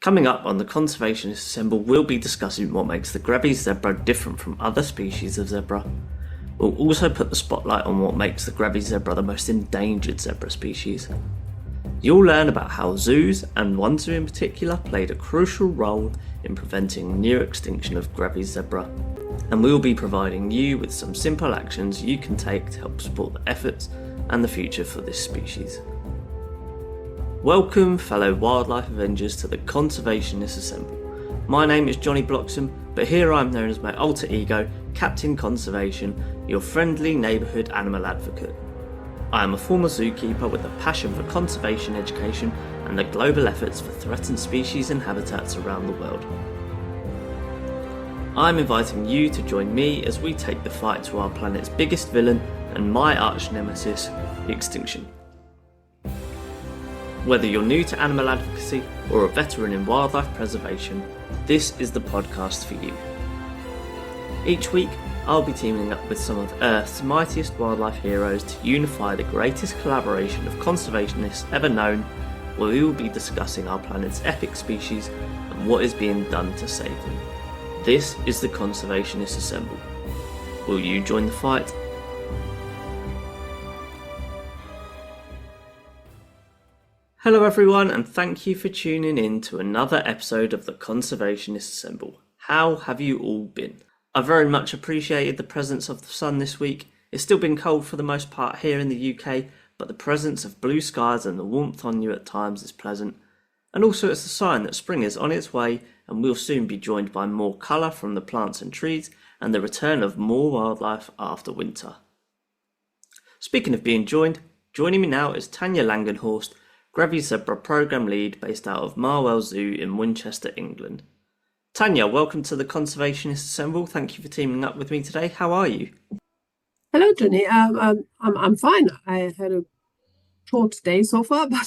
Coming up on the Conservationists Assemble, we'll be discussing what makes the Grevy zebra different from other species of zebra. We'll also put the spotlight on what makes the Grevy zebra the most endangered zebra species. You'll learn about how zoos, and one zoo in particular, played a crucial role in preventing near extinction of Grevy zebra. And we'll be providing you with some simple actions you can take to help support the efforts and the future for this species. Welcome, fellow wildlife avengers, to the Conservationists Assemble. My name is Johnny Bloxham, but here I'm known as my alter ego, Captain Conservation, your friendly neighbourhood animal advocate. I am a former zookeeper with a passion for conservation education and the global efforts for threatened species and habitats around the world. I'm inviting you to join me as we take the fight to our planet's biggest villain and my arch nemesis, extinction. Whether you're new to animal advocacy or a veteran in wildlife preservation, this is the podcast for you. Each week, I'll be teaming up with some of Earth's mightiest wildlife heroes to unify the greatest collaboration of conservationists ever known, where we will be discussing our planet's epic species and what is being done to save them. This is the Conservationists Assemble. Will you join the fight? Hello everyone, and thank you for tuning in to another episode of the Conservationists Assemble. How have you all been? I've very much appreciated the presence of the sun this week. It's still been cold for the most part here in the UK, but the presence of blue skies and the warmth on you at times is pleasant. And also it's a sign that spring is on its way and we'll soon be joined by more colour from the plants and trees and the return of more wildlife after winter. Speaking of being joined, joining me now is Tanya Langenhorst, Grevy Zebra Programme Lead based out of Marwell Zoo in Winchester, England. Tanya, welcome to the Conservationists Assemble. Thank you for teaming up with me today. How are you? Hello, Johnny. I'm fine. I had a short day so far, but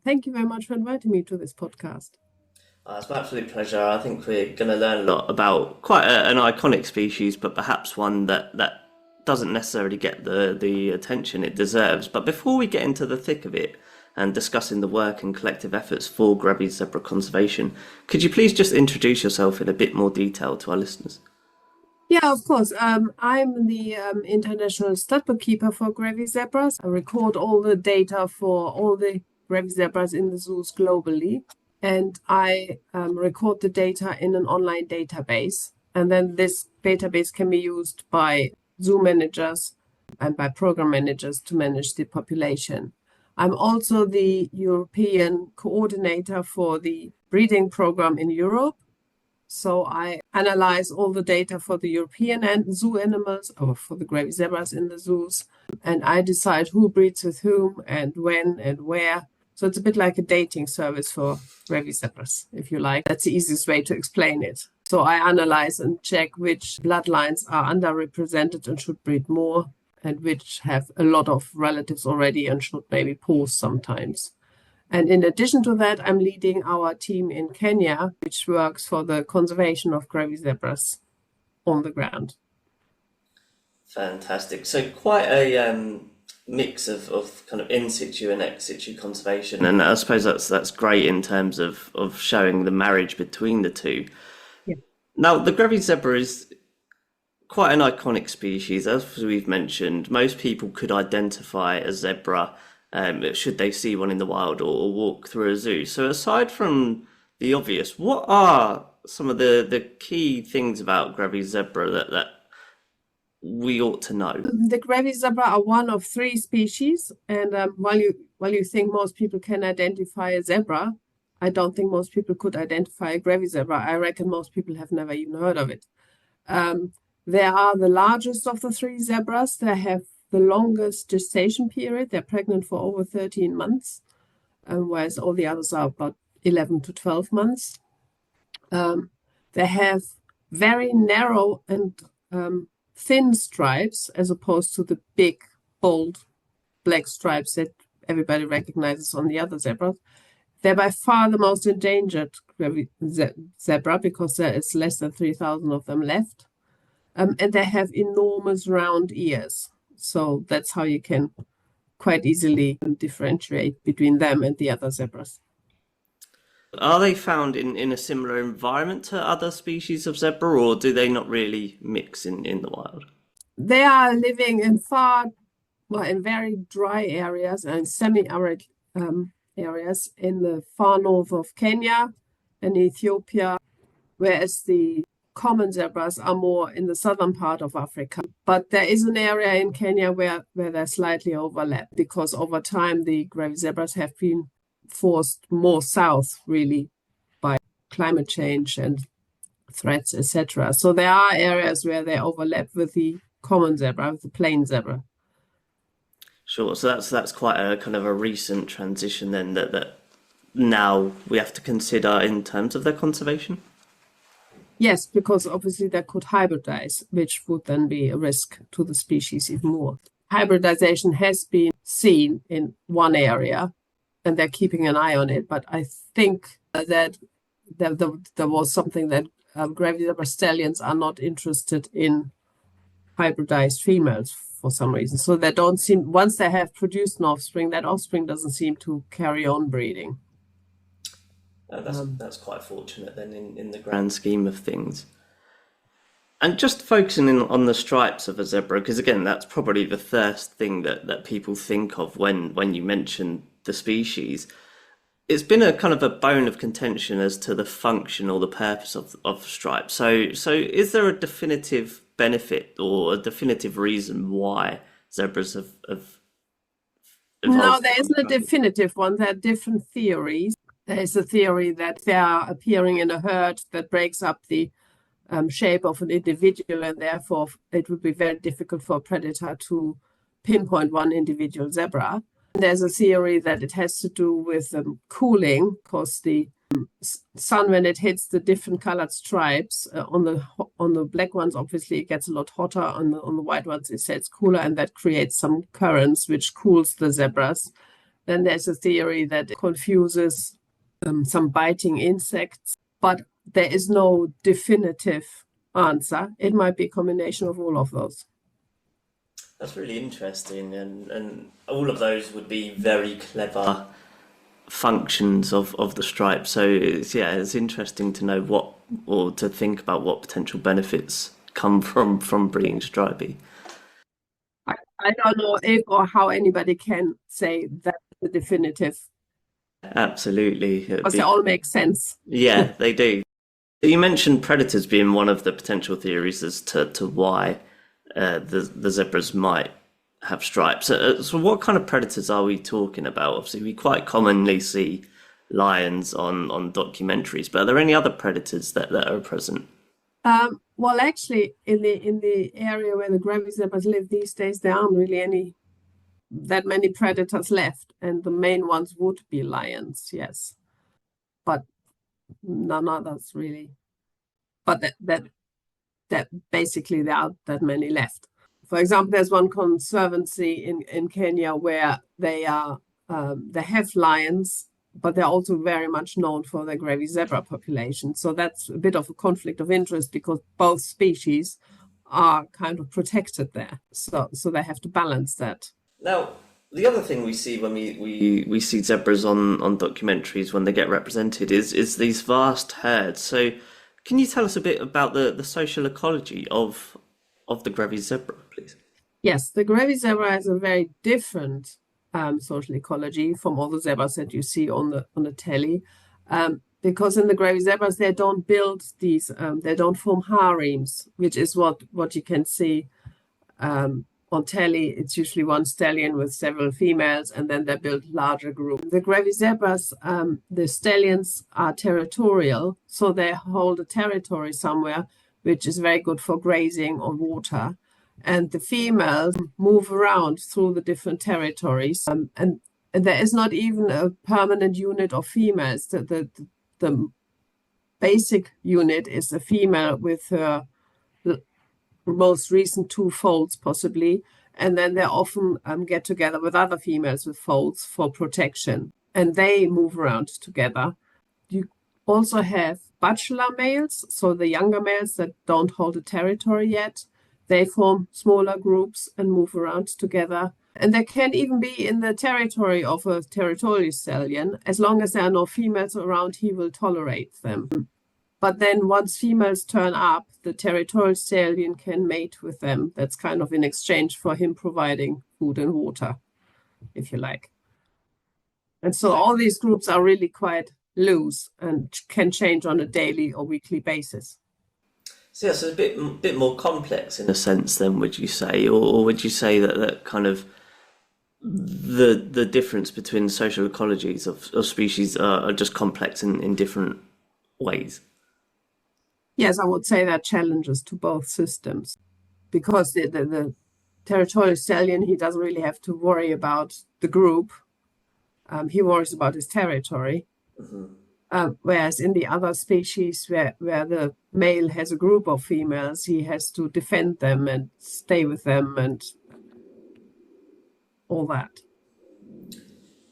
thank you very much for inviting me to this podcast. It's my absolute pleasure. I think we're going to learn a lot about quite an iconic species, but perhaps one that doesn't necessarily get the attention it deserves. But before we get into the thick of it and discussing the work and collective efforts for Grevy zebra conservation, could you please just introduce yourself in a bit more detail to our listeners? Yeah, of course. I'm the international stud bookkeeper for Grevy zebras. I record all the data for all the Grevy zebras in the zoos globally, and I record the data in an online database. And then this database can be used by zoo managers and by program managers to manage the population. I'm also the European coordinator for the breeding program in Europe. So I analyze all the data for the European and zoo animals, or for the Grevy zebras in the zoos, and I decide who breeds with whom and when and where. So it's a bit like a dating service for Grevy zebras, if you like. That's the easiest way to explain it. So I analyze and check which bloodlines are underrepresented and should breed more, and which have a lot of relatives already and should maybe pause sometimes. And in addition to that, I'm leading our team in Kenya, which works for the conservation of Grevy zebras on the ground. Fantastic. So quite a mix of kind of in situ and ex situ conservation, and I suppose that's great in terms of showing the marriage between the two. Yeah. Now, the Grevy zebra is quite an iconic species, as we've mentioned. Most people could identify a zebra should they see one in the wild or walk through a zoo. So aside from the obvious, what are some of the key things about Grevy zebra that we ought to know? The Grevy zebra are one of three species, and while you think most people can identify a zebra, I don't think most people could identify a Grevy zebra. I reckon most people have never even heard of it. They are the largest of the three zebras. They have the longest gestation period. They're pregnant for over 13 months, whereas all the others are about 11 to 12 months. They have very narrow and thin stripes as opposed to the big, bold black stripes that everybody recognizes on the other zebras. They're by far the most endangered zebra because there is less than 3,000 of them left. And they have enormous round ears. So that's how you can quite easily differentiate between them and the other zebras. Are they found in a similar environment to other species of zebra, or do they not really mix in the wild? They are living in very dry areas and semi-arid areas in the far north of Kenya and Ethiopia, whereas the common zebras are more in the southern part of Africa. But there is an area in Kenya where they slightly overlap because over time the Grevy zebras have been forced more south, really, by climate change and threats, etc. So there are areas where they overlap with the common zebra, with the plain zebra. Sure. So that's quite a kind of a recent transition then that now we have to consider in terms of their conservation. Yes, because obviously they could hybridize, which would then be a risk to the species even more. Hybridization has been seen in one area, and they're keeping an eye on it. But I think that there was something that Grevy zebra stallions are not interested in hybridized females for some reason. So they don't seem, once they have produced an offspring, that offspring doesn't seem to carry on breeding. That's quite fortunate then in the grand scheme of things. And just focusing in on the stripes of a zebra, because again, that's probably the first thing that people think of when you mention the species. It's been a kind of a bone of contention as to the function or the purpose of stripes. So is there a definitive benefit or a definitive reason why zebras have No, evolved? there isn't a definitive one. There are different theories. There is a theory that they are appearing in a herd that breaks up the shape of an individual, and therefore it would be very difficult for a predator to pinpoint one individual zebra. There's a theory that it has to do with cooling, because the sun, when it hits the different colored stripes on the black ones, obviously it gets a lot hotter. On the white ones, it says cooler, and that creates some currents which cools the zebras. Then there's a theory that it confuses some biting insects, but there is no definitive answer. It might be a combination of all of those. That's really interesting, and all of those would be very clever functions of the stripe. So it's interesting to know what or to think about what potential benefits come from breeding stripy. I don't know if or how anybody can say that the definitive, Absolutely, because they all make sense. yeah, they do. You mentioned predators being one of the potential theories as to why the zebras might have stripes. So what kind of predators are we talking about? Obviously, we quite commonly see lions on documentaries, but are there any other predators that are present? Well, actually, in the area where the Grevy zebras live these days, there aren't really that many predators left, and the main ones would be lions, yes, but none others really. But that basically there aren't that many left. For example, there's one conservancy in Kenya where they have lions, but they're also very much known for their Grevy zebra population. So that's a bit of a conflict of interest because both species are kind of protected there. So they have to balance that. Now, the other thing we see when we see zebras on documentaries when they get represented is these vast herds. So can you tell us a bit about the social ecology of the Grevy zebra, please? Yes, the Grevy zebra has a very different social ecology from all the zebras that you see on the telly, because in the Grevy zebras they don't build these, they don't form harems, which is what you can see on telly. It's usually one stallion with several females, and then they build larger groups. The Grevy zebras, the stallions are territorial, so they hold a territory somewhere, which is very good for grazing on water. And the females move around through the different territories, and there is not even a permanent unit of females. The basic unit is a female with her most recent two foals, possibly, and then they often get together with other females with foals for protection, and they move around together. You also have bachelor males, so the younger males that don't hold a territory yet. They form smaller groups and move around together. And they can even be in the territory of a territorial stallion. As long as there are no females around, he will tolerate them. But then once females turn up, the territorial stallion can mate with them. That's kind of in exchange for him providing food and water, if you like. And so all these groups are really quite loose and can change on a daily or weekly basis. So yeah, so it's a bit more complex in a sense then, would you say? Or would you say that kind of the difference between social ecologies of species are just complex in different ways? Yes, I would say there are challenges to both systems because the territorial stallion, he doesn't really have to worry about the group. He worries about his territory. Whereas in the other species where the male has a group of females, he has to defend them and stay with them and all that.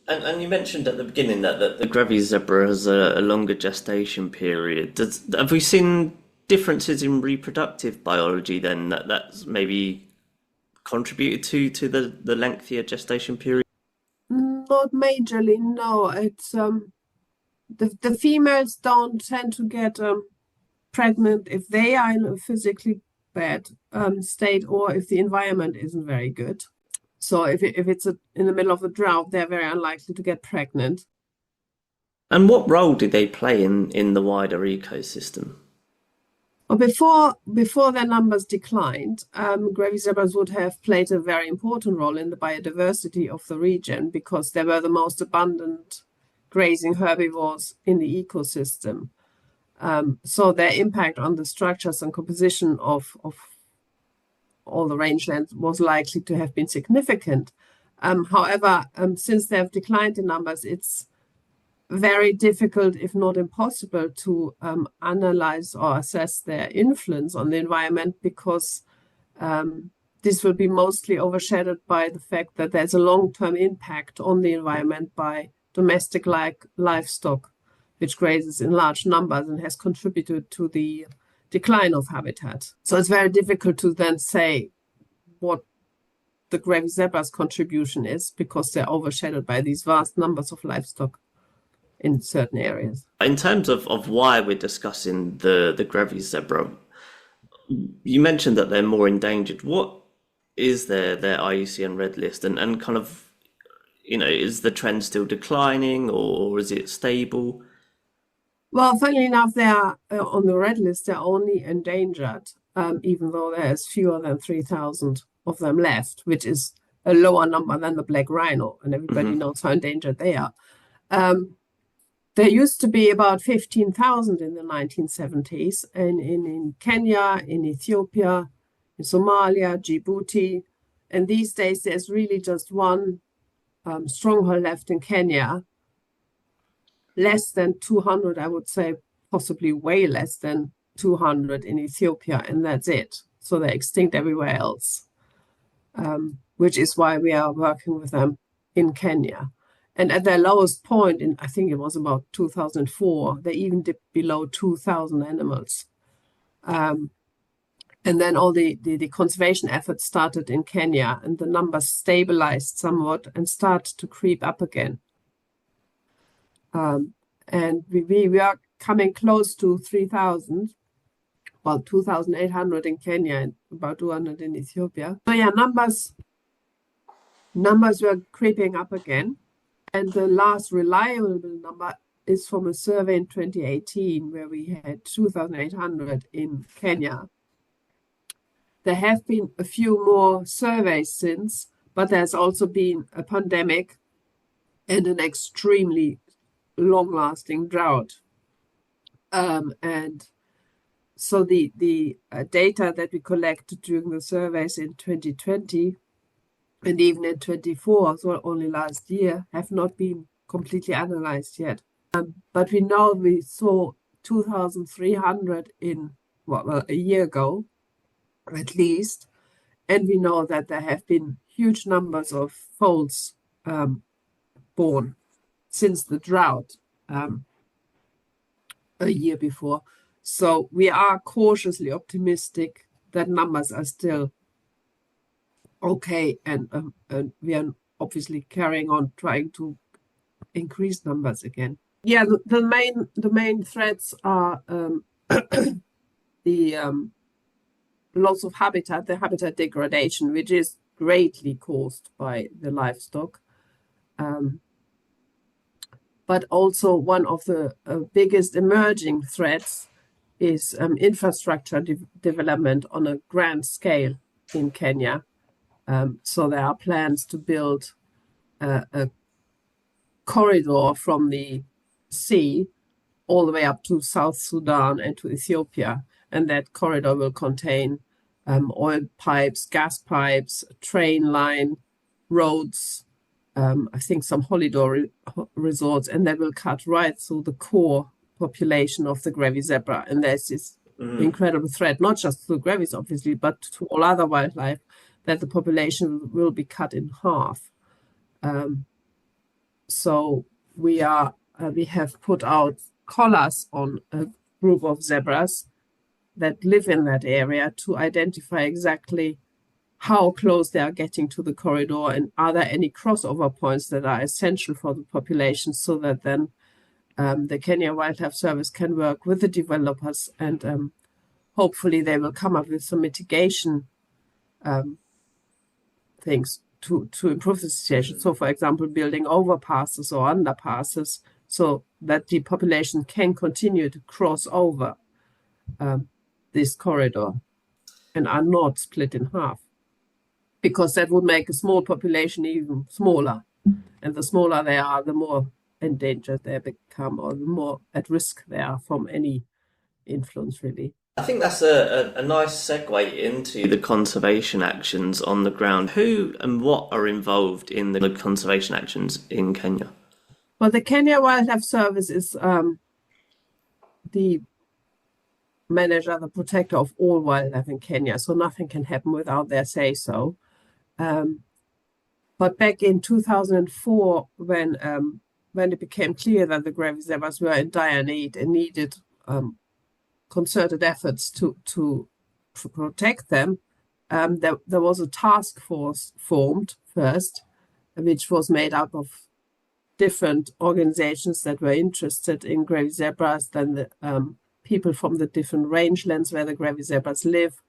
And you mentioned at the beginning that the Grevy zebra has a longer gestation period. Have we seen differences in reproductive biology then that's maybe contributed to the lengthier gestation period? Not majorly, no. It's the females don't tend to get pregnant if they are in a physically bad state or if the environment isn't very good. So if it's in the middle of a drought, they're very unlikely to get pregnant. And what role did they play in the wider ecosystem? Well, before their numbers declined, Grevy zebras would have played a very important role in the biodiversity of the region because they were the most abundant grazing herbivores in the ecosystem. So their impact on the structures and composition of all the rangelands was likely to have been significant. However, since they have declined in numbers, it's very difficult, if not impossible, to analyze or assess their influence on the environment because this will be mostly overshadowed by the fact that there's a long-term impact on the environment by domestic livestock, which grazes in large numbers and has contributed to the decline of habitat. So it's very difficult to then say what the Grevy zebra's contribution is because they're overshadowed by these vast numbers of livestock in certain areas. In terms of why we're discussing the Grevy zebra, you mentioned that they're more endangered. What is their IUCN Red List and kind of, is the trend still declining or is it stable? Well, funnily enough, they are on the red list. They're only endangered, even though there's fewer than 3,000 of them left, which is a lower number than the black rhino, and everybody knows how endangered they are. There used to be about 15,000 in the 1970s, and in Kenya, in Ethiopia, in Somalia, Djibouti, and these days there's really just one stronghold left in Kenya. Less than 200, I would say, possibly way less than 200 in Ethiopia, and that's it. So they're extinct everywhere else, which is why we are working with them in Kenya. And at their lowest point, I think it was about 2004, they even dipped below 2,000 animals. And then all the conservation efforts started in Kenya, and the numbers stabilized somewhat and started to creep up again. And we are coming close to 3,000, well, 2,800 in Kenya and about 200 in Ethiopia. So yeah, numbers were creeping up again. And the last reliable number is from a survey in 2018 where we had 2,800 in Kenya. There have been a few more surveys since, but there's also been a pandemic and an extremely long-lasting drought. And so the data that we collected during the surveys in 2020 and even in 24, so only last year, have not been completely analyzed yet. But we know we saw 2,300 in, well, a year ago, at least. And we know that there have been huge numbers of foals born since the drought a year before. So we are cautiously optimistic that numbers are still okay, and we are obviously carrying on trying to increase numbers again. Yeah, the main threats are the loss of habitat, the habitat degradation, which is greatly caused by the livestock. But also one of the biggest emerging threats is infrastructure development on a grand scale in Kenya. So there are plans to build a corridor from the sea all the way up to South Sudan and to Ethiopia. And that corridor will contain oil pipes, gas pipes, train line, roads, I think some holiday resorts, and they will cut right through the core population of the Grevy zebra. And there's this incredible threat, not just to Grevies, obviously, but to all other wildlife, that the population will be cut in half. So we have put out collars on a group of zebras that live in that area to identify exactly how close they are getting to the corridor, and are there any crossover points that are essential for the population, so that then the Kenya Wildlife Service can work with the developers, and hopefully they will come up with some mitigation things to improve the situation. So, for example, building overpasses or underpasses so that the population can continue to cross over this corridor and are not split in half, because that would make a small population even smaller. And the smaller they are, the more endangered they become, or the more at risk they are from any influence, really. I think that's a nice segue into the conservation actions on the ground. Who and what are involved in the conservation actions in Kenya? Well, the Kenya Wildlife Service is the manager, the protector of all wildlife in Kenya, so nothing can happen without their say-so. But back in 2004, when it became clear that the Grevy zebras were in dire need and needed concerted efforts to protect them, there was a task force formed first, which was made up of different organizations that were interested in Grevy zebras, then the people from the different rangelands where the Grevy zebras live,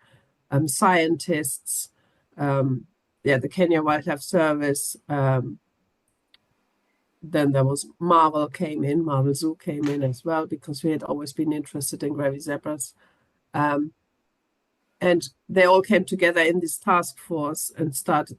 scientists, the Kenya Wildlife Service. Then there was Marwell Zoo came in as well, because we had always been interested in Grevy zebras. And they all came together in this task force and started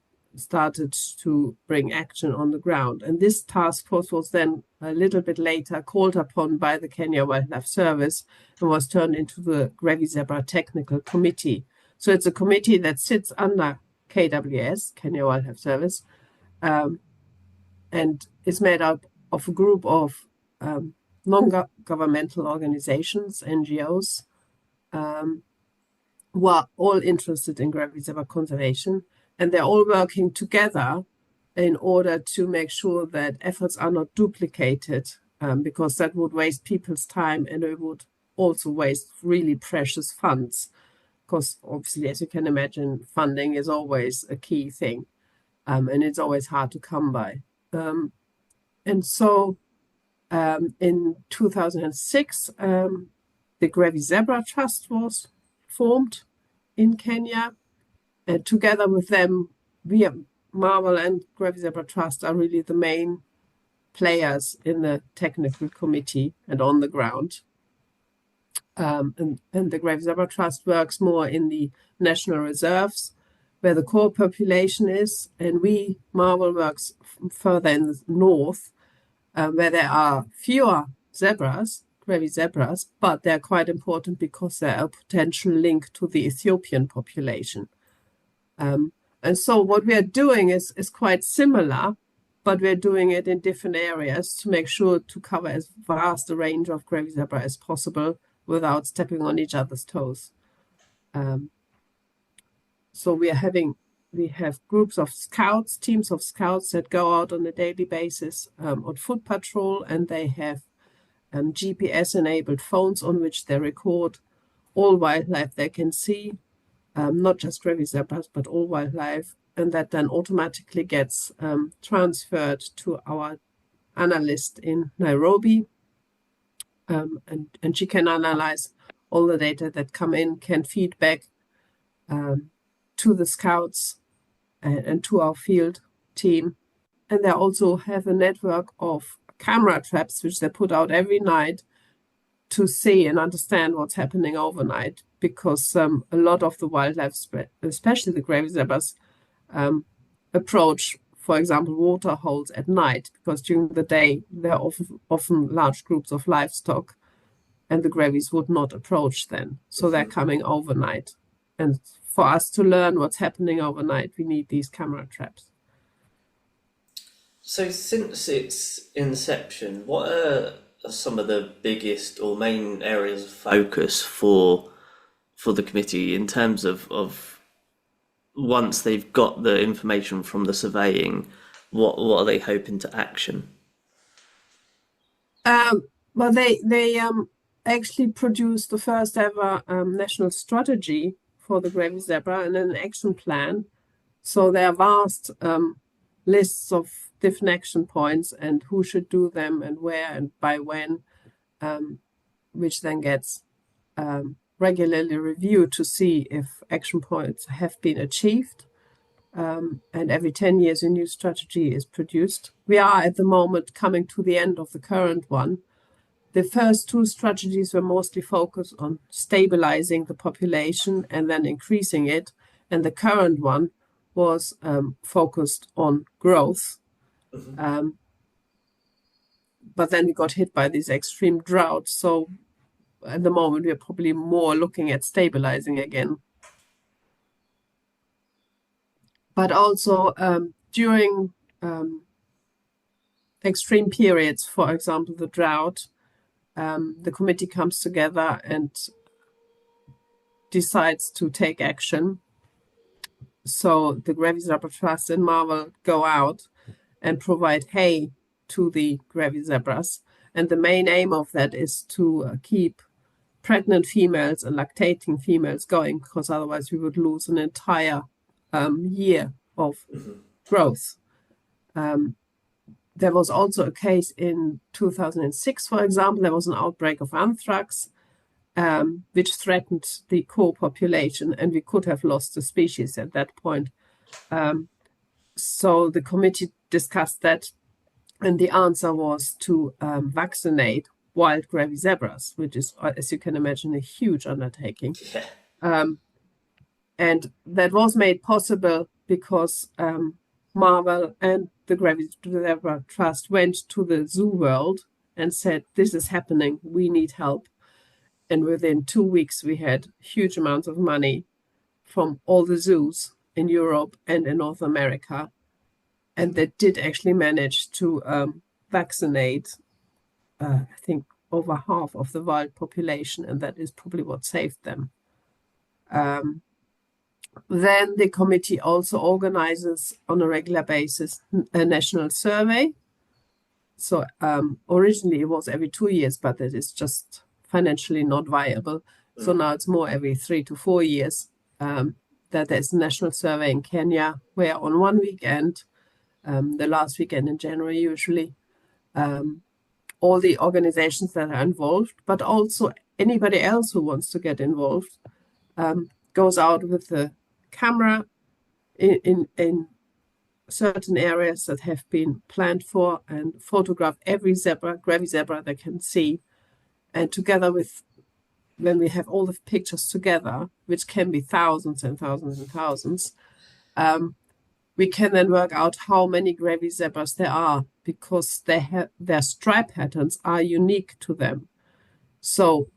to bring action on the ground. And this task force was then a little bit later called upon by the Kenya Wildlife Service and was turned into the Grevy Zebra Technical Committee. So it's a committee that sits under KWS, Kenya Wildlife Service, and is made up of a group of non-governmental organizations, NGOs, who are all interested in Grevy zebra conservation, and they're all working together in order to make sure that efforts are not duplicated, because that would waste people's time, and it would also waste really precious funds. Because obviously, as you can imagine, funding is always a key thing, and it's always hard to come by. And so in 2006, the Grevy Zebra Trust was formed in Kenya. And together with them, Marwell and Grevy Zebra Trust are really the main players in the technical committee and on the ground. And the Grevy Zebra Trust works more in the national reserves, where the core population is, and Marwell works further in the north, where there are fewer zebras, Grevy zebras, but they're quite important because they're a potential link to the Ethiopian population. And so what we are doing is quite similar, but we're doing it in different areas to make sure to cover as vast a range of Grevy zebra as possible without stepping on each other's toes. So we have groups of scouts, teams of scouts that go out on a daily basis on foot patrol, and they have GPS-enabled phones on which they record all wildlife they can see, not just Grevy zebras, but all wildlife. and that then automatically gets transferred to our analyst in Nairobi, and she can analyze all the data that come in, can feed back to the scouts and to our field team. And they also have a network of camera traps, which they put out every night to see and understand what's happening overnight, because a lot of the wildlife, especially the Grevy zebras, approach, for example, water holes at night, because during the day there are often large groups of livestock, and the Grevies would not approach then. So they're coming overnight. And for us to learn what's happening overnight, we need these camera traps. So since its inception, what are some of the biggest or main areas of focus for the committee in terms of once they've got the information from the surveying, what are they hoping to action? Well, they actually produced the first ever national strategy for the Grevy zebra and an action plan. So there are vast lists of different action points and who should do them and where and by when, which then gets regularly reviewed to see if action points have been achieved. And every 10 years a new strategy is produced. We are at the moment coming to the end of the current one. The first two strategies were mostly focused on stabilizing the population and then increasing it. And the current one was focused on growth. But then we got hit by these extreme droughts. So at the moment, we're probably more looking at stabilizing again. But also during extreme periods, for example, the drought, the committee comes together and decides to take action. So the Grevy Zebra Trust and Marwell go out and provide hay to the Grevy zebras. And the main aim of that is to keep pregnant females and lactating females going, because otherwise we would lose an entire year of growth. There was also a case in 2006, for example, there was an outbreak of anthrax, which threatened the core population, and we could have lost the species at that point. So the committee discussed that, and the answer was to vaccinate wild Grevy zebras, which is, as you can imagine, a huge undertaking. Yeah. And that was made possible because Marwell and the Grevy Zebra Trust went to the zoo world and said, this is happening, we need help. And within 2 weeks, we had huge amounts of money from all the zoos in Europe and in North America. And they did actually manage to vaccinate, I think, over half of the wild population, and that is probably what saved them. Then the committee also organizes on a regular basis a national survey. So originally it was every 2 years, but it is just financially not viable. So now it's more every 3 to 4 years that there's a national survey in Kenya, where on one weekend, the last weekend in January usually, all the organizations that are involved, but also anybody else who wants to get involved, goes out with the camera in certain areas that have been planned for and photograph every zebra, Grevy zebra they can see. And together with, when we have all the pictures together, which can be thousands and thousands and thousands, we can then work out how many Grevy zebras there are, because they have, their stripe patterns are unique to them. So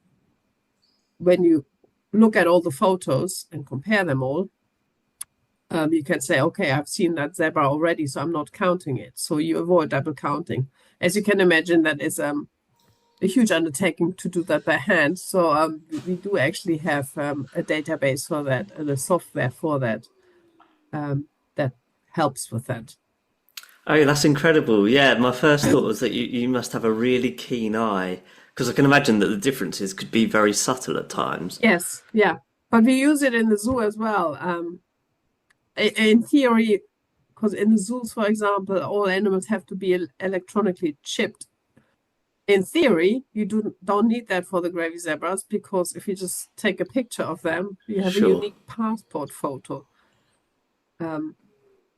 when you look at all the photos and compare them all, you can say, okay, I've seen that zebra already, so I'm not counting it. So you avoid double counting. As you can imagine, that is a huge undertaking to do that by hand. So we do actually have a database for that and a software for that that helps with that. Oh, that's incredible. Yeah, my first thought was that you must have a really keen eye, because I can imagine that the differences could be very subtle at times. Yes, yeah. But we use it in the zoo as well. in theory, because in the zoos, for example, all animals have to be electronically chipped. In theory, you don't need that for the Grevy zebras, because if you just take a picture of them, you have a Sure. unique passport photo.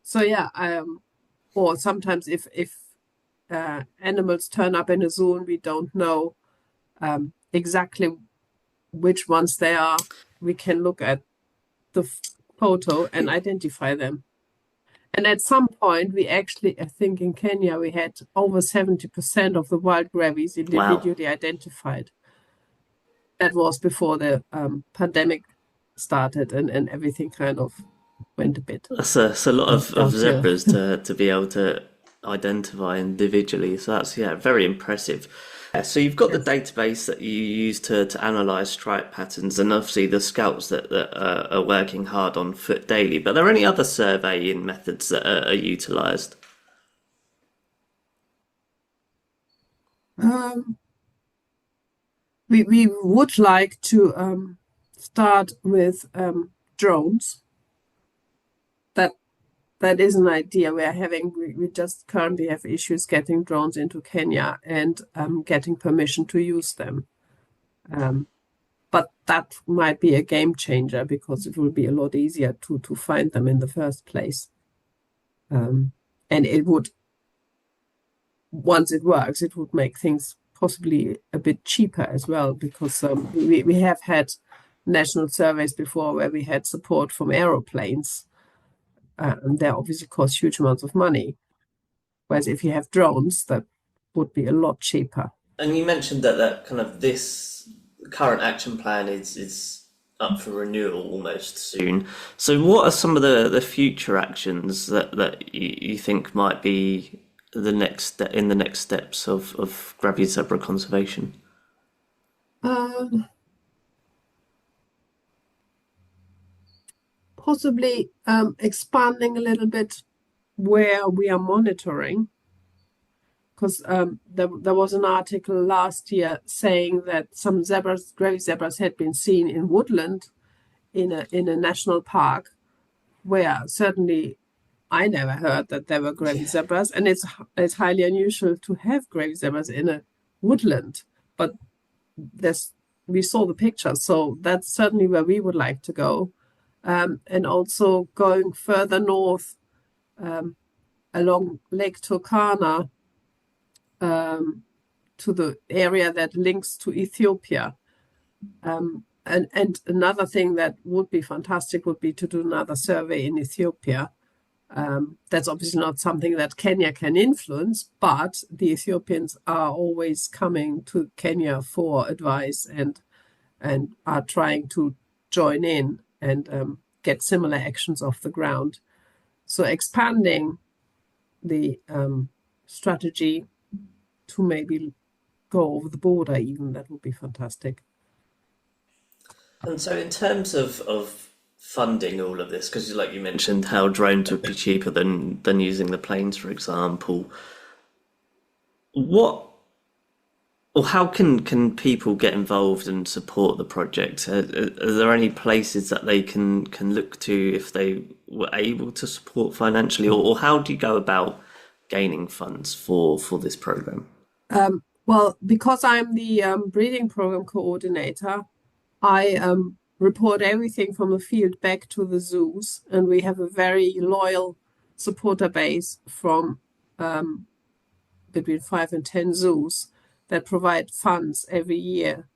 So yeah, or sometimes if animals turn up in a zoo and we don't know exactly which ones they are, we can look at the photo and identify them. And at some point, we actually, I think in Kenya, we had over 70% of the wild grevies Wow. individually identified. That was before the pandemic started and everything kind of went a bit That's a lot of downhill. zebras to be able to identify individually. So that's, yeah, very impressive. So you've got the Yes. database that you use to analyze stripe patterns, and obviously the scouts that are working hard on foot daily. But are there any other surveying methods that are utilized? Um, we would like to start with drones. That is an idea we're having. We just currently have issues getting drones into Kenya and getting permission to use them. But that might be a game changer, because it will be a lot easier to find them in the first place. And it would, once it works, it would make things possibly a bit cheaper as well, because we have had national surveys before where we had support from aeroplanes, and they obviously cost huge amounts of money. Whereas if you have drones, that would be a lot cheaper. And you mentioned that kind of this current action plan is up for renewal almost soon. So what are some of the future actions that you think might be in the next steps of Grevy zebra conservation? Um, Possibly expanding a little bit where we are monitoring, because there was an article last year saying that some zebras, Grevy zebras, had been seen in woodland in a national park, where certainly I never heard that there were Grevy zebras, and it's highly unusual to have Grevy zebras in a woodland. But we saw the pictures, so that's certainly where we would like to go. And also going further north along Lake Turkana, to the area that links to Ethiopia. And another thing that would be fantastic would be to do another survey in Ethiopia. That's obviously not something that Kenya can influence, but the Ethiopians are always coming to Kenya for advice and are trying to join in and get similar actions off the ground. So expanding the strategy to maybe go over the border even, that would be fantastic. And so in terms of funding all of this, because like you mentioned how drones would be cheaper than using the planes, for example, what or how can people get involved and support the project? Are there any places that they can look to if they were able to support financially, or how do you go about gaining funds for this program? Well, because I'm the breeding program coordinator, I report everything from the field back to the zoos, and we have a very loyal supporter base from between 5 and 10 zoos that provide funds every year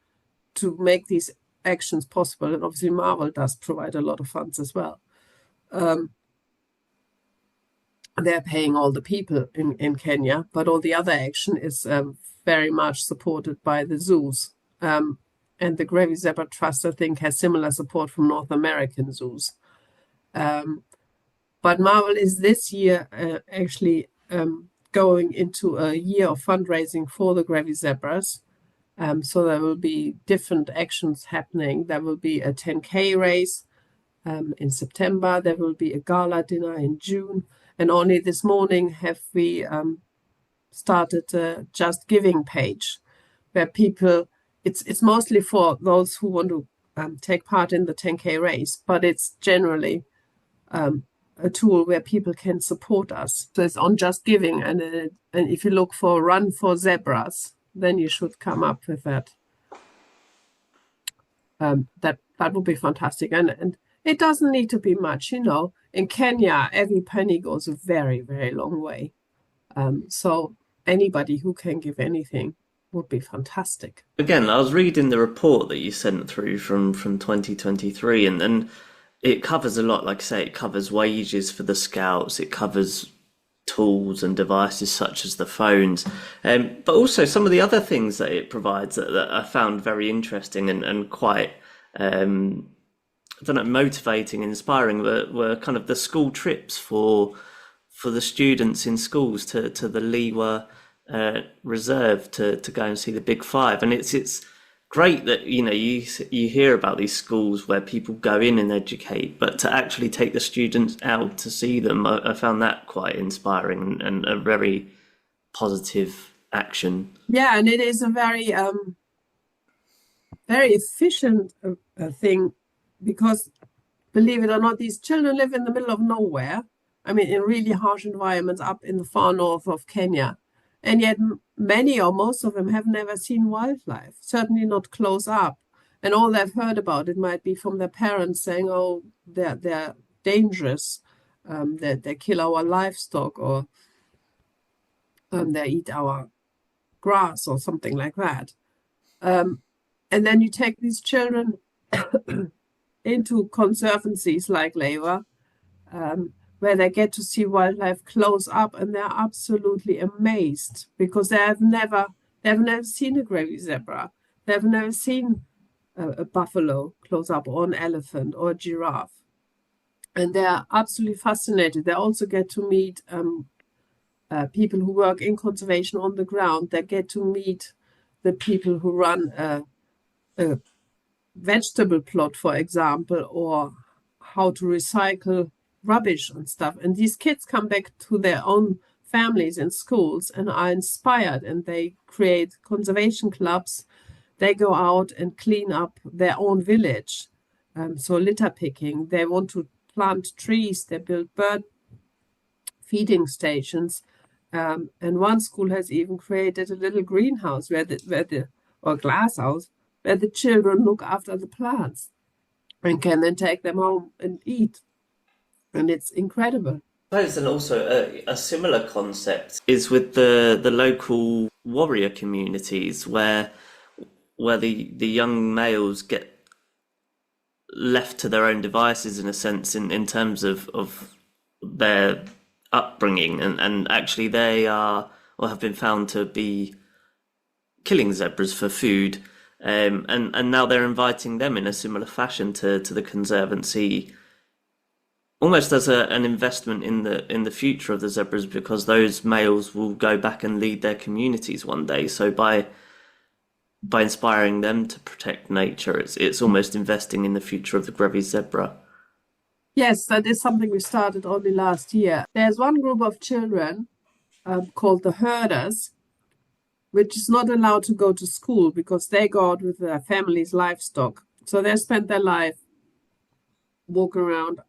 to make these actions possible. And obviously Marwell does provide a lot of funds as well. They're paying all the people in Kenya, but all the other action is very much supported by the zoos. And the Grevy Zebra Trust, I think, has similar support from North American zoos. But Marwell is this year actually going into a year of fundraising for the Grevy Zebras. So there will be different actions happening. There will be a 10K race in September. There will be a gala dinner in June. And only this morning have we started a Just Giving page, where people, it's mostly for those who want to take part in the 10K race, but it's generally a tool where people can support us. So it's on Just Giving, and if you look for Run for Zebras, then you should come up with that. That would be fantastic, and it doesn't need to be much, In Kenya, every penny goes a very, very long way. So anybody who can give anything would be fantastic. Again, I was reading the report that you sent through from 2023, and it covers a lot. Like I say, it covers wages for the scouts, it covers tools and devices such as the phones, but also some of the other things that it provides that I found very interesting and quite, I don't know, motivating, inspiring, were kind of the school trips for the students in schools to the Liwa reserve to go and see the Big Five. And it's great that you hear about these schools where people go in and educate, but to actually take the students out to see them, I found that quite inspiring and a very positive action. Yeah, and it is a very very efficient thing, because believe it or not, these children live in the middle of nowhere. I mean, in really harsh environments up in the far north of Kenya. And yet many or most of them have never seen wildlife, certainly not close up. And all they've heard about it might be from their parents saying, oh, they're dangerous, they kill our livestock, or they eat our grass or something like that. And then you take these children into conservancies like Lewa, where they get to see wildlife close up, and they're absolutely amazed, because they've never seen a Grevy zebra. They've never seen a buffalo close up, or an elephant, or a giraffe. And they're absolutely fascinated. They also get to meet people who work in conservation on the ground. They get to meet the people who run a vegetable plot, for example, or how to recycle rubbish and stuff. And these kids come back to their own families and schools and are inspired, and they create conservation clubs. They go out and clean up their own village. So litter picking, they want to plant trees, they build bird feeding stations. And one school has even created a little greenhouse or glass house, where the children look after the plants and can then take them home and eat. And it's incredible. And also a similar concept is with the local warrior communities, where the young males get left to their own devices, in a sense, in terms of their upbringing, and actually they are, or have been found to be, killing zebras for food, and now they're inviting them in a similar fashion to the Conservancy, almost as an investment in the future of the zebras, because those males will go back and lead their communities one day. So by inspiring them to protect nature, it's almost investing in the future of the Grevy zebra. Yes, that is something we started only last year. There's one group of children called the herders, which is not allowed to go to school because they go out with their family's livestock. So they spend their life walking around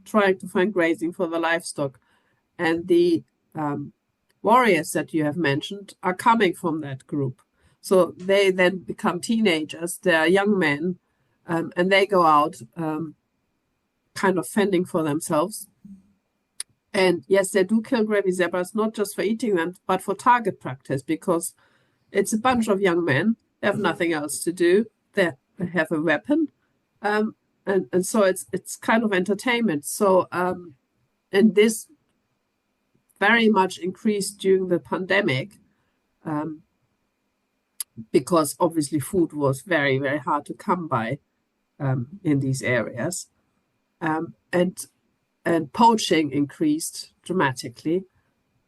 trying to find grazing for the livestock. And the warriors that you have mentioned are coming from that group. So they then become teenagers, they're young men, and they go out kind of fending for themselves. And yes, they do kill Grevy zebras, not just for eating them, but for target practice, because it's a bunch of young men. They have nothing else to do. They have a weapon. And so it's kind of entertainment. So, and this very much increased during the pandemic, because obviously food was very, very hard to come by in these areas. And poaching increased dramatically.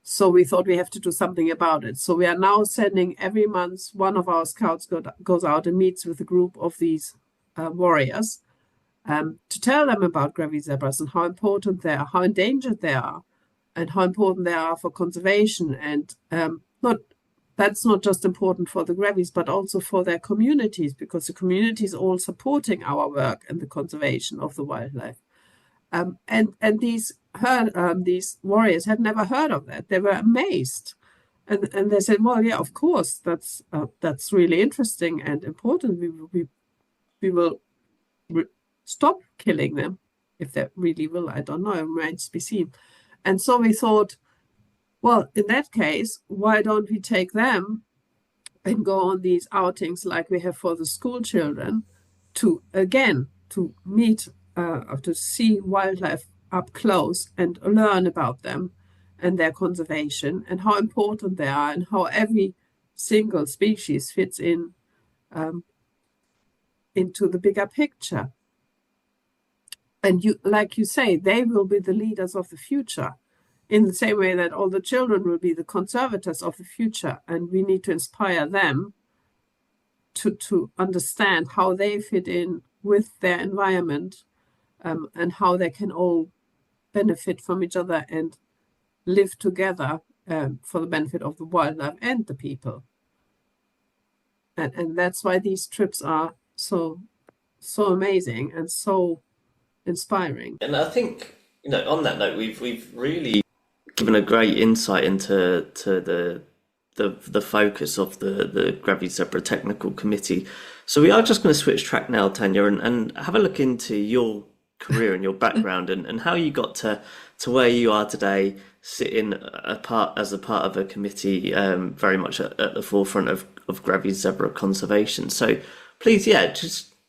So we thought we have to do something about it. So we are now sending every month, one of our scouts goes out and meets with a group of these warriors to tell them about Grevy zebras and how important they are, how endangered they are, and how important they are for conservation. And that's not just important for the Grevies, but also for their communities, because the community is all supporting our work and the conservation of the wildlife. And these warriors had never heard of that. They were amazed, and they said, "Well, yeah, of course, that's really interesting and important. We will stop killing them if they really will. I don't know. It remains to be seen." And so we thought, well, in that case, why don't we take them and go on these outings like we have for the school children to meet or to see wildlife up close and learn about them and their conservation and how important they are and how every single species fits in into the bigger picture. And like you say, they will be the leaders of the future in the same way that all the children will be the conservators of the future. And we need to inspire them to understand how they fit in with their environment, and how they can all benefit from each other and live together, for the benefit of the wildlife and the people. And that's why these trips are so amazing and so inspiring. And I think, on that note, we've really given a great insight into the focus of the Grevy Zebra Technical Committee. So we are just going to switch track now, Tanya, and have a look into your career and your background and how you got to where you are today, sitting as a part of a committee, very much at the forefront of Grevy Zebra conservation. So please,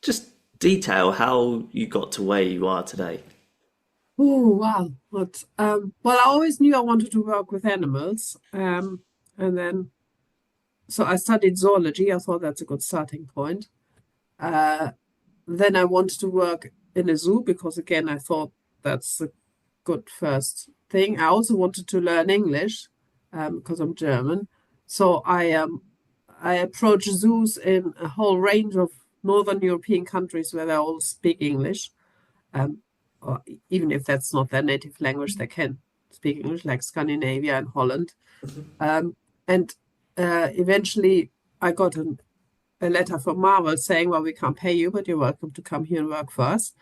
just detail how you got to where you are today. Oh, wow. Well, I always knew I wanted to work with animals. And then, so I studied zoology. I thought that's a good starting point. Then I wanted to work in a zoo because, again, I thought that's a good first thing. I also wanted to learn English, because I'm German. So I approached zoos in a whole range of Northern European countries where they all speak English. Or even if that's not their native language, they can speak English, like Scandinavia and Holland. And eventually I got a letter from Marwell saying, well, we can't pay you, but you're welcome to come here and work for us.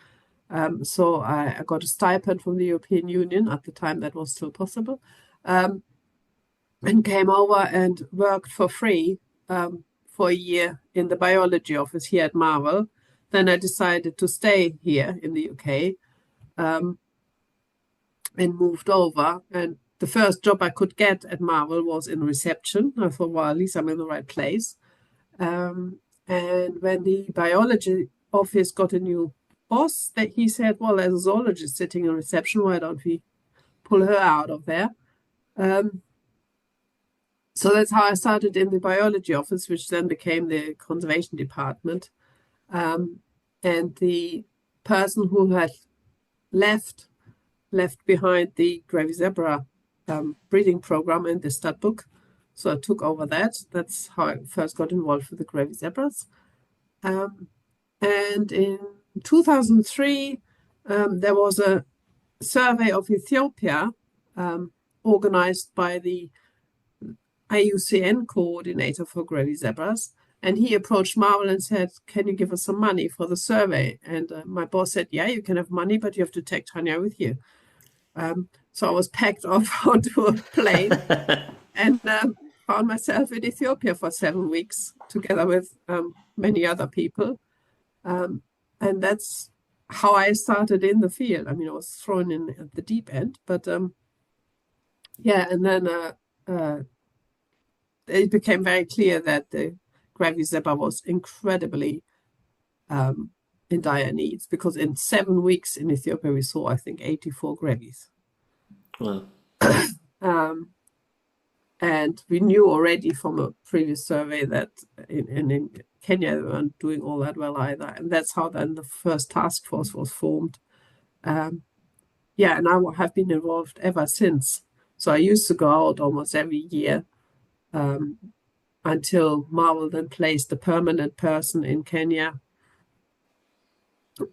So I got a stipend from the European Union. At the time, that was still possible. And came over and worked for free for a year in the biology office here at Marwell. Then I decided to stay here in the UK, and moved over. And the first job I could get at Marwell was in reception. I thought, well, at least I'm in the right place. And when the biology office got a new boss, that he said, well, there's a zoologist sitting in reception. Why don't we pull her out of there? So that's how I started in the biology office, which then became the conservation department. And the person who had left behind the Grevy Zebra breeding program and the stud book. So I took over that. That's how I first got involved with the Grevy Zebras. And in 2003, there was a survey of Ethiopia, organized by the IUCN coordinator for Grevy Zebras. And he approached Marwell and said, can you give us some money for the survey? And my boss said, yeah, you can have money, but you have to take Tanya with you. So I was packed off onto a plane and found myself in Ethiopia for 7 weeks, together with many other people. And that's how I started in the field. I mean, I was thrown in at the deep end, but yeah, and then it became very clear that the Grevy Zebra was incredibly in dire needs, because in 7 weeks in Ethiopia we saw, I think, 84 Grevies. Wow. And we knew already from a previous survey that in Kenya they weren't doing all that well either. And that's how then the first task force was formed. Yeah, and I have been involved ever since. So I used to go out almost every year, until Marwell then placed a permanent person in Kenya.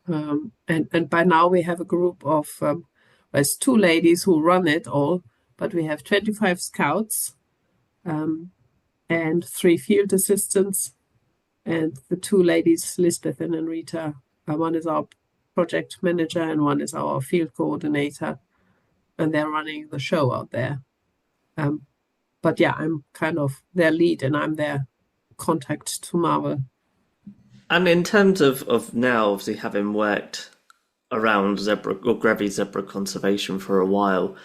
And by now we have a group of, there's 2 ladies who run it all, but we have 25 scouts, and 3 field assistants, and the 2 ladies, Lisbeth and Rita. One is our project manager and one is our field coordinator, and they're running the show out there. But yeah, I'm kind of their lead and I'm their contact to Marwell. And in terms of now, obviously having worked around zebra or Grevy zebra conservation for a while,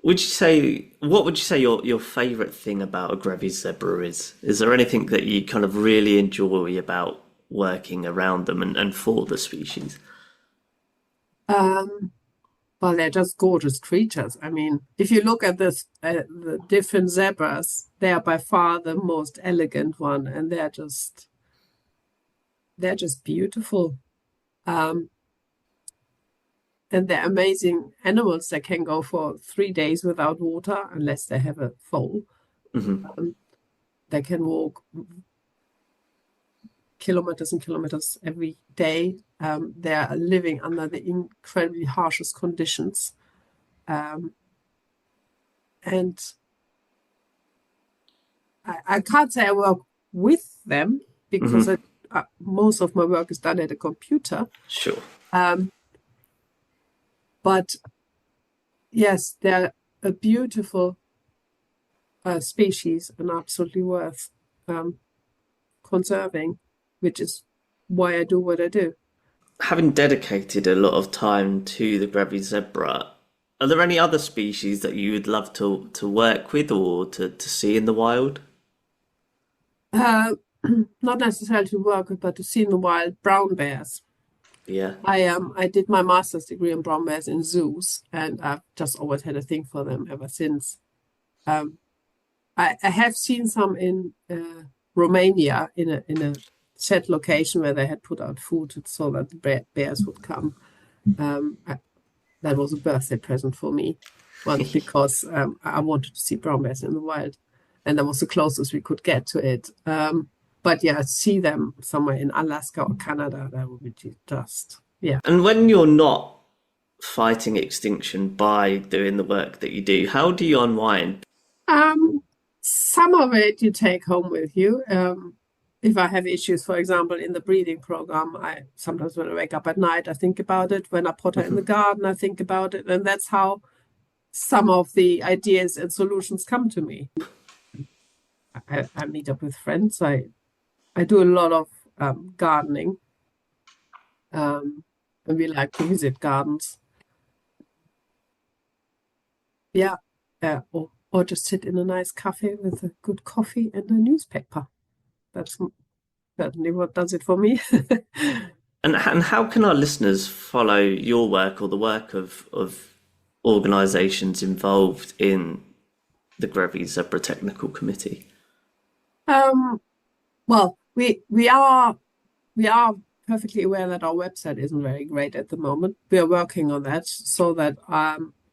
what would you say your favourite thing about a Grevy zebra is? Is there anything that you kind of really enjoy about working around them and for the species? Well, they're just gorgeous creatures. I mean, if you look at this, the different zebras, they are by far the most elegant one, and they're just beautiful. And they're amazing animals that can go for 3 days without water unless they have a foal. They can walk kilometers and kilometers every day. They're living under the incredibly harshest conditions. And I can't say I work with them because most of my work is done at a computer. Sure. But yes, they're a beautiful species and absolutely worth conserving, which is why I do what I do. Having dedicated a lot of time to the Grevy zebra, are there any other species that you would love to work with or to see in the wild? Not necessarily to work with, but to see in the wild brown bears. Yeah. I did my master's degree in brown bears in zoos, and I've just always had a thing for them ever since. I have seen some in Romania in a set location where they had put out food so that the bears would come. That was a birthday present for me once because I wanted to see brown bears in the wild, and that was the closest we could get to it. But yeah, see them somewhere in Alaska or Canada, that would be just, yeah. And when you're not fighting extinction by doing the work that you do, how do you unwind? Some of it you take home with you. If I have issues, for example, in the breeding program, I sometimes when I wake up at night, I think about it. When I potter in the garden, I think about it. And that's how some of the ideas and solutions come to me. I meet up with friends. I do a lot of gardening, and we like to visit gardens. Yeah, or just sit in a nice cafe with a good coffee and a newspaper. That's certainly what does it for me. And how can our listeners follow your work or the work of organisations involved in the Grevy Zebra Technical Committee? Well, we are perfectly aware that our website isn't very great at the moment. We are working on that so that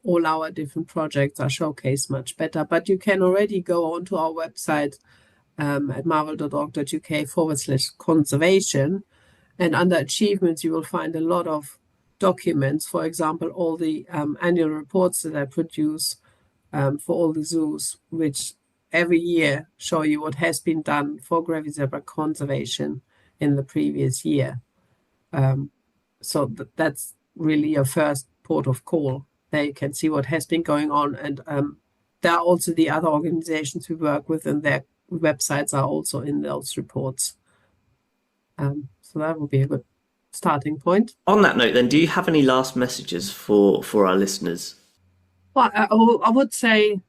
all our different projects are showcased much better. But you can already go onto our website at marwell.org.uk/conservation, and under achievements you will find a lot of documents. For example, all the annual reports that I produce for all the zoos, which every year show you what has been done for Grevy zebra conservation in the previous year. So that's really your first port of call. There you can see what has been going on, and there are also the other organizations we work with, and their websites are also in those reports. So that will be a good starting point. On that note, then, do you have any last messages for our listeners? Well, I would say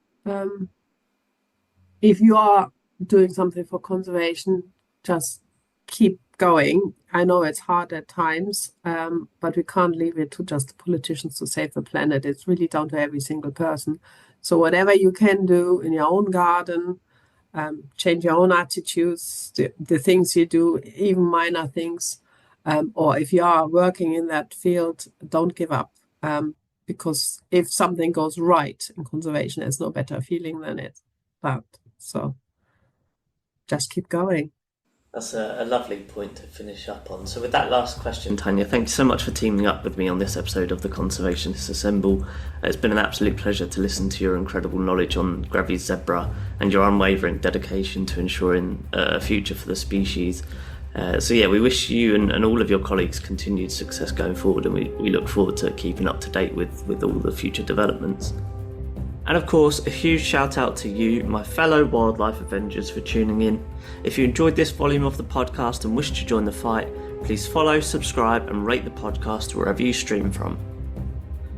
if you are doing something for conservation, just keep going. I know it's hard at times, but we can't leave it to just the politicians to save the planet. It's really down to every single person. So whatever you can do in your own garden, change your own attitudes, the things you do, even minor things, or if you are working in that field, don't give up. Because if something goes right in conservation, there's no better feeling than that. So just keep going. That's a lovely point to finish up on. So with that last question, Tanya, thank you so much for teaming up with me on this episode of the Conservationists Assemble. It's been an absolute pleasure to listen to your incredible knowledge on Grevy zebra and your unwavering dedication to ensuring a future for the species. So yeah, we wish you and all of your colleagues continued success going forward, and we look forward to keeping up to date with all the future developments. And of course, a huge shout out to you, my fellow wildlife avengers, for tuning in. If you enjoyed this volume of the podcast and wish to join the fight, please follow, subscribe and rate the podcast wherever you stream from.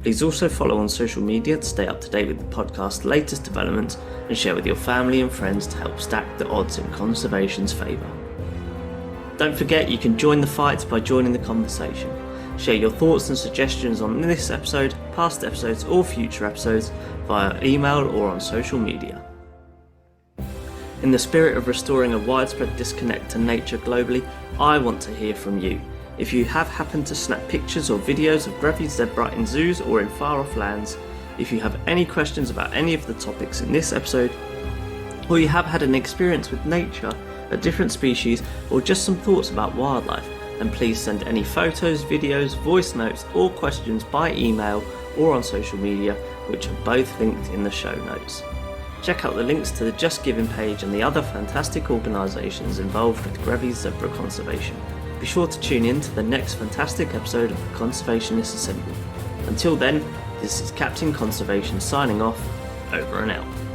Please also follow on social media to stay up to date with the podcast's latest developments and share with your family and friends to help stack the odds in conservation's favour. Don't forget you can join the fight by joining the conversation. Share your thoughts and suggestions on this episode, past episodes or future episodes via email or on social media. In the spirit of restoring a widespread disconnect to nature globally, I want to hear from you. If you have happened to snap pictures or videos of Grevy zebra in zoos or in far off lands, if you have any questions about any of the topics in this episode, or you have had an experience with nature, a different species, or just some thoughts about wildlife, then please send any photos, videos, voice notes or questions by email or on social media, which are both linked in the show notes. Check out the links to the Just Giving page and the other fantastic organisations involved with Grevy zebra conservation. Be sure to tune in to the next fantastic episode of the Conservationists Assemble. Until then, this is Captain Conservation signing off, over and out.